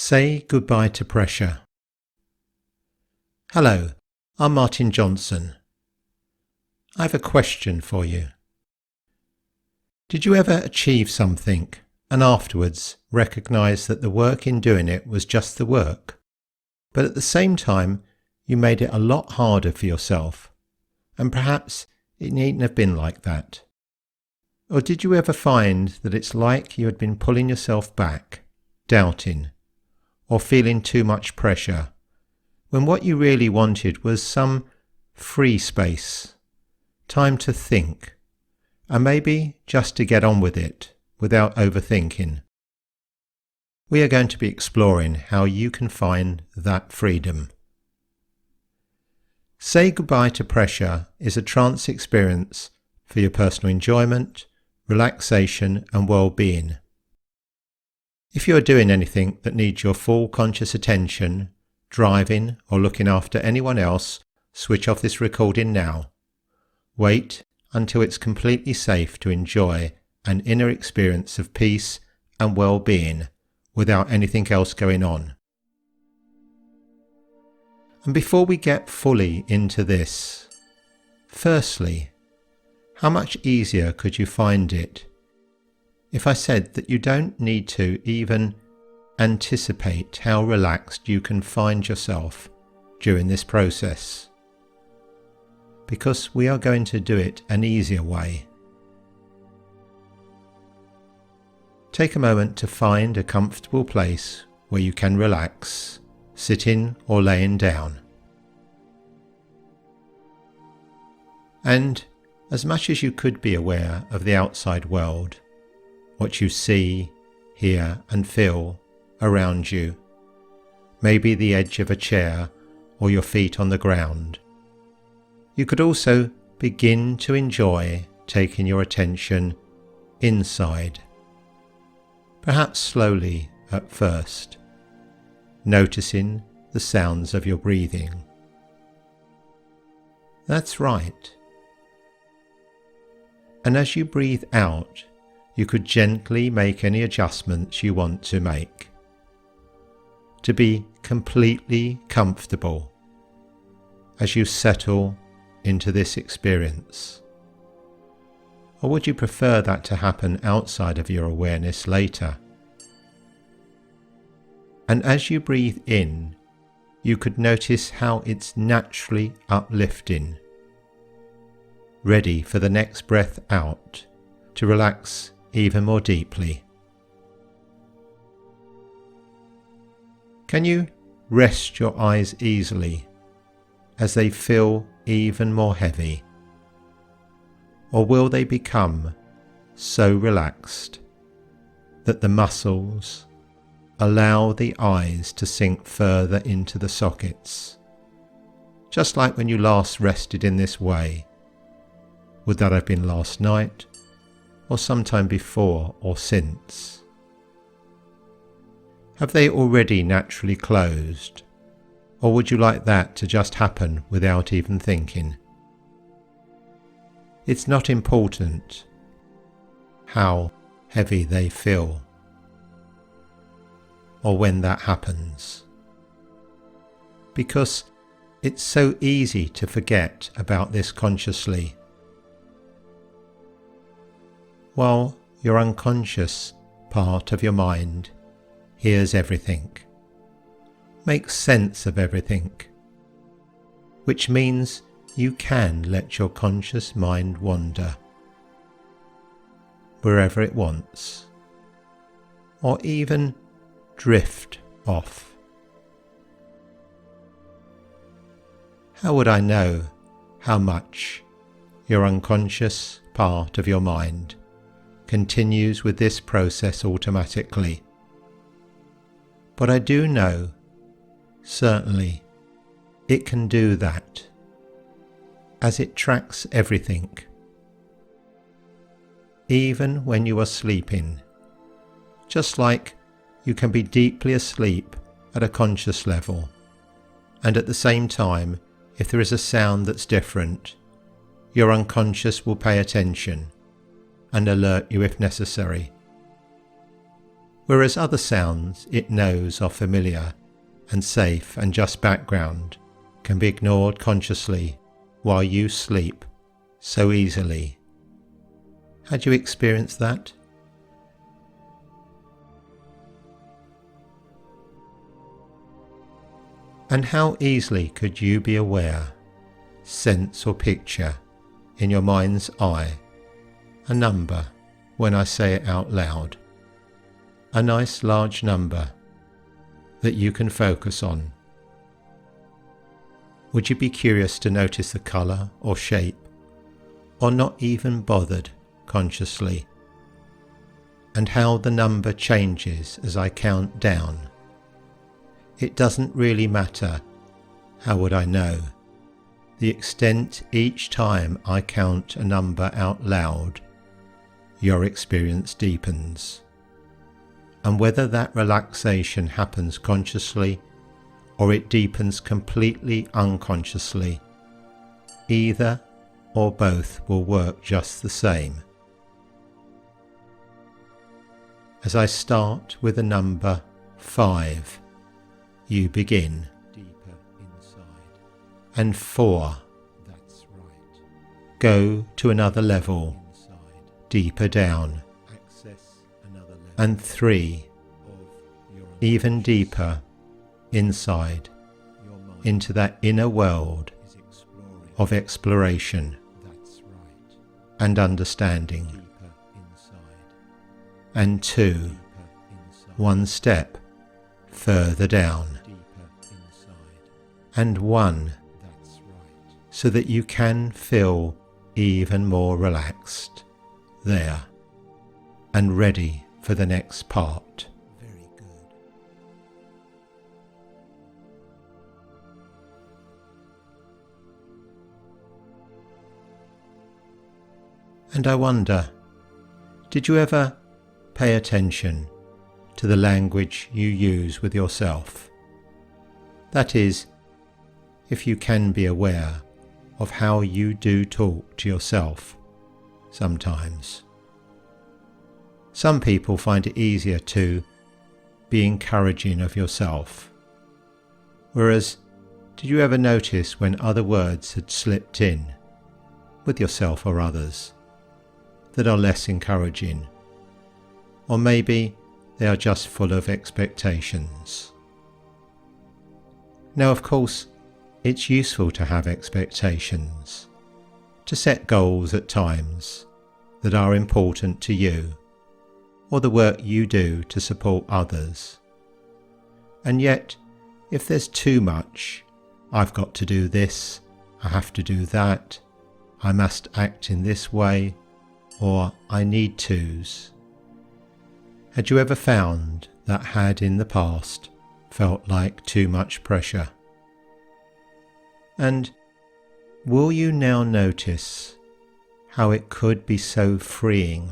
Say goodbye to pressure. Hello, I'm Martin Johnson. I have a question for you. Did you ever achieve something and afterwards recognise that the work in doing it was just the work, but at the same time you made it a lot harder for yourself, and perhaps it needn't have been like that? Or did you ever find that it's like you had been pulling yourself back, doubting, or feeling too much pressure, when what you really wanted was some free space, time to think, and maybe just to get on with it without overthinking? We are going to be exploring how you can find that freedom. Say Goodbye to Pressure is a trance experience for your personal enjoyment, relaxation and well-being. If you are doing anything that needs your full conscious attention, driving or looking after anyone else, switch off this recording now. Wait until it's completely safe to enjoy an inner experience of peace and well-being without anything else going on. And before we get fully into this, firstly, how much easier could you find it if I said that you don't need to even anticipate how relaxed you can find yourself during this process? Because we are going to do it an easier way. Take a moment to find a comfortable place where you can relax, sitting or laying down. And as much as you could be aware of the outside world, what you see, hear and feel around you, maybe the edge of a chair or your feet on the ground, you could also begin to enjoy taking your attention inside, perhaps slowly at first, noticing the sounds of your breathing. That's right. And as you breathe out, you could gently make any adjustments you want to make, to be completely comfortable as you settle into this experience. Or would you prefer that to happen outside of your awareness later? And as you breathe in, you could notice how it's naturally uplifting, ready for the next breath out to relax even more deeply. Can you rest your eyes easily as they feel even more heavy? Or will they become so relaxed that the muscles allow the eyes to sink further into the sockets, just like when you last rested in this way? Would that have been last night, or sometime before or since? Have they already naturally closed, or would you like that to just happen without even thinking? It's not important how heavy they feel, or when that happens, because it's so easy to forget about this consciously, while your unconscious part of your mind hears everything, makes sense of everything, which means you can let your conscious mind wander wherever it wants, or even drift off. How would I know how much your unconscious part of your mind continues with this process automatically? But I do know, certainly, it can do that, as it tracks everything. Even when you are sleeping, just like you can be deeply asleep at a conscious level, and at the same time, if there is a sound that's different, your unconscious will pay attention and alert you if necessary. whereas other sounds it knows are familiar and safe and just background can be ignored consciously while you sleep so easily. Had you experienced that? And how easily could you be aware, sense or picture in your mind's eye a number when I say it out loud, a nice large number that you can focus on? Would you be curious to notice the colour or shape, or not even bothered consciously, and how the number changes as I count down? It doesn't really matter. How would I know? The extent each time I count a number out loud, your experience deepens. And whether that relaxation happens consciously or it deepens completely unconsciously, either or both will work just the same. As I start with the number 5, you begin. Deeper inside. And 4. That's right. Go to another level. Inside. Deeper down. Access another level. And 3. Even deeper inside. Your mind into that inner world of exploration. That's right. And understanding. Deeper inside. And 2. Deeper inside. One step further down. And 1, that's right, so that you can feel even more relaxed there and ready for the next part. Very good. And I wonder, did you ever pay attention to the language you use with yourself? That is, if you can be aware of how you do talk to yourself sometimes. Some people find it easier to be encouraging of yourself, whereas did you ever notice when other words had slipped in, with yourself or others, that are less encouraging, or maybe they are just full of expectations? Now, of course, it's useful to have expectations, to set goals at times that are important to you, or the work you do to support others. And yet, if there's too much, I've got to do this, I have to do that, I must act in this way, or I need tos. Had you ever found that had in the past felt like too much pressure? And will you now notice how it could be so freeing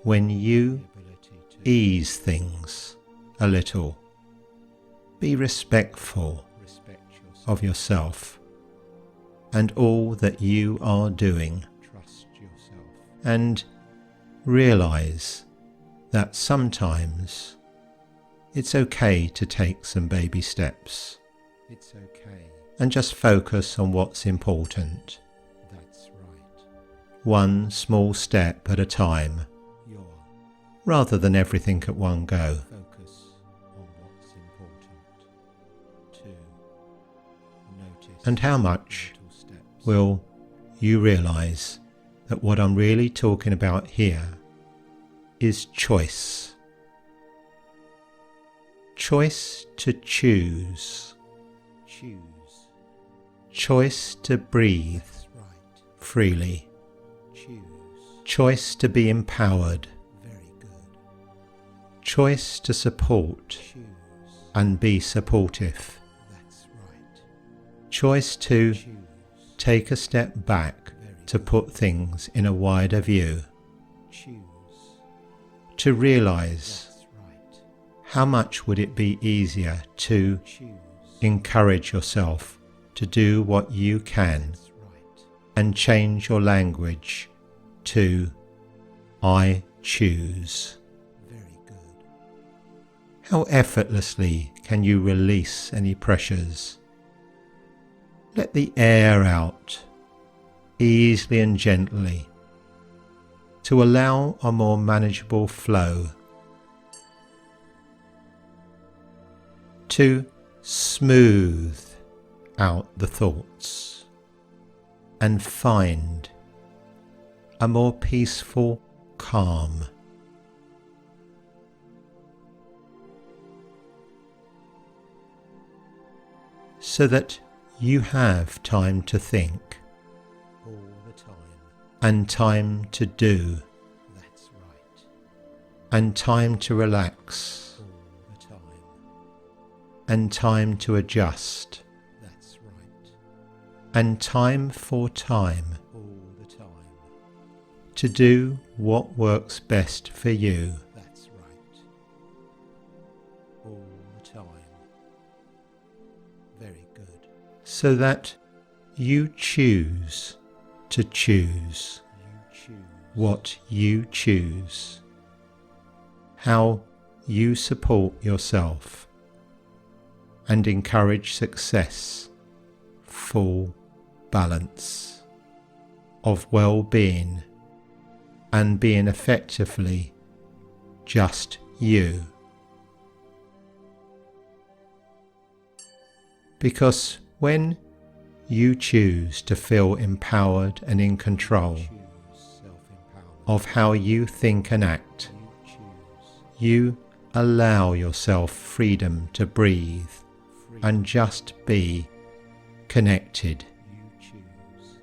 when you ease things a little? Be respectful of yourself and all that you are doing, and realize that sometimes it's okay to take some baby steps. It's okay. And just focus on what's important. That's right. One small step at a time, rather than everything at one go. Focus on what's important. 2. Notice. And how much will you realize that what I'm really talking about here is choice. Choice to choose. Choice to breathe freely. Choice to be empowered. Choice to support and be supportive. Choice to take a step back to put things in a wider view. To realize how much would it be easier to encourage yourself to do what you can and change your language to I choose. Very good. How effortlessly can you release any pressures? Let the air out, easily and gently, to allow a more manageable flow, to smooth out the thoughts and find a more peaceful calm. So that you have time to think all the time. and time to do That's right. and time to relax All the time. and time to adjust That's right. and time for time All the time. to do what works best for you. That's right. All the time. Very good. So that you choose to choose You choose what you choose, how you support yourself and encourage success, full balance of well-being and being effectively just you. Because when you choose to feel empowered and in control choose self-empowerment. of how you think and act, You choose you allow yourself freedom to breathe freedom. and just be connected, You choose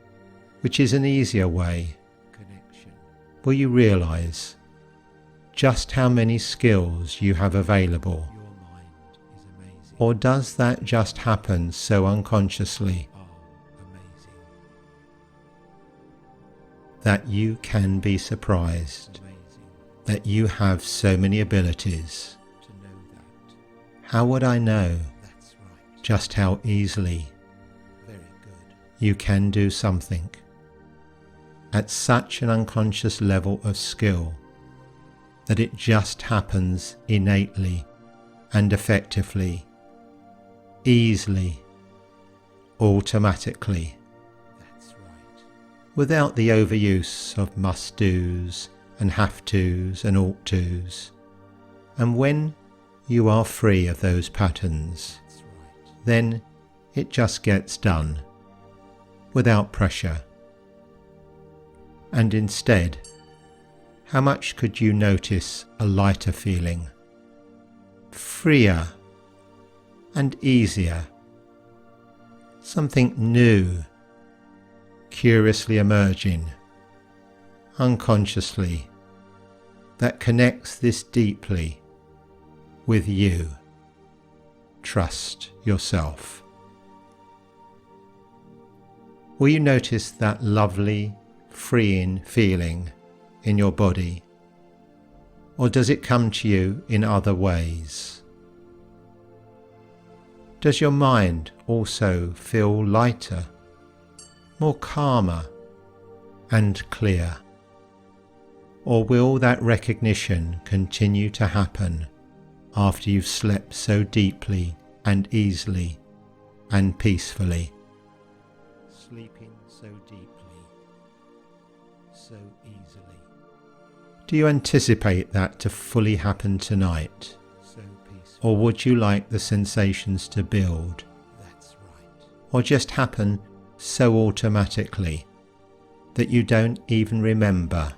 which is an easier way connection. where you realize just how many skills you have available. Your mind is amazing. Or does that just happen so unconsciously Are amazing. that you can be surprised Amazing that you have so many abilities? to know that. How would I know That's right. just how easily Very good. you can do something at such an unconscious level of skill that it just happens innately and effectively, easily, automatically, That's right. without the overuse of must-dos and have-tos and ought-tos. And when you are free of those patterns, That's right. then it just gets done without pressure. And instead, how much could you notice a lighter feeling, freer and easier, something new, curiously emerging, unconsciously, that connects this deeply with you. Trust yourself. Will you notice that lovely, freeing feeling in your body? Or does it come to you in other ways? Does your mind also feel lighter, more calmer and clear? Or will that recognition continue to happen after you've slept so deeply and easily and peacefully? Sleeping so deeply, so easily, Do you anticipate that to fully happen tonight? so peaceful. Or would you like the sensations to build, That's right. or just happen so automatically that you don't even remember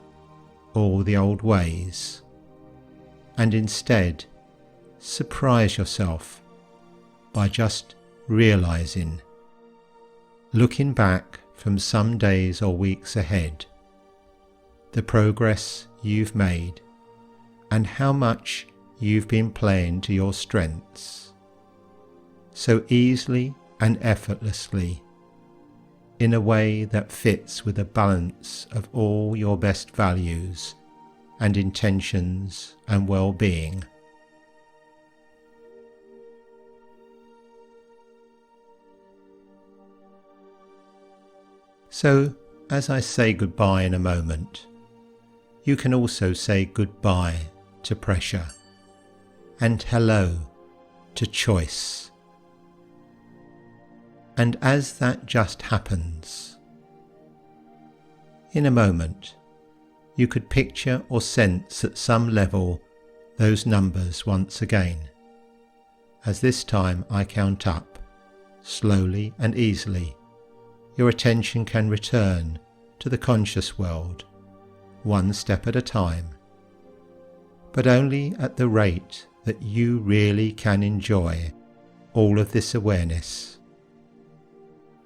all the old ways, and instead surprise yourself by just realizing, looking back from some days or weeks ahead, the progress you've made and how much you've been playing to your strengths, so easily and effortlessly, in a way that fits with a balance of all your best values and intentions and well-being. So, as I say goodbye in a moment, you can also say goodbye to pressure and hello to choice. And as that just happens, in a moment, you could picture or sense at some level those numbers once again, as this time I count up, slowly and easily, your attention can return to the conscious world, one step at a time, but only at the rate that you really can enjoy all of this awareness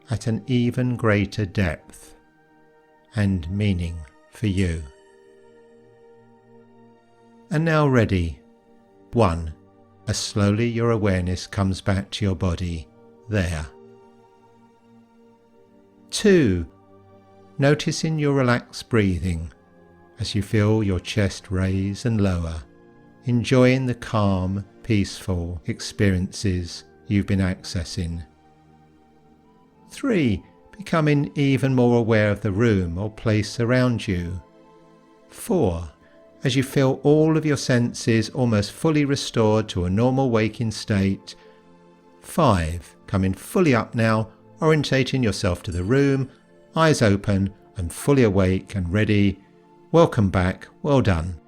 at an even greater depth and meaning for you. And now ready, 1, as slowly your awareness comes back to your body, there. 2, noticing your relaxed breathing as you feel your chest raise and lower, enjoying the calm, peaceful experiences you've been accessing. 3, becoming even more aware of the room or place around you. 4, as you feel all of your senses almost fully restored to a normal waking state. 5, coming fully up now, orientating yourself to the room, eyes open and fully awake and ready. Welcome back, well done.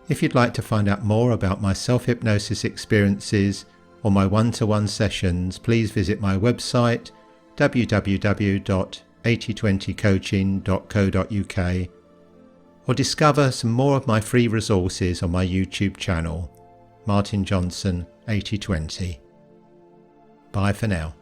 If you'd like to find out more about my self-hypnosis experiences or my one-to-one sessions, please visit my website www.8020coaching.co.uk or discover some more of my free resources on my YouTube channel, Martin Johnson 8020. Bye for now.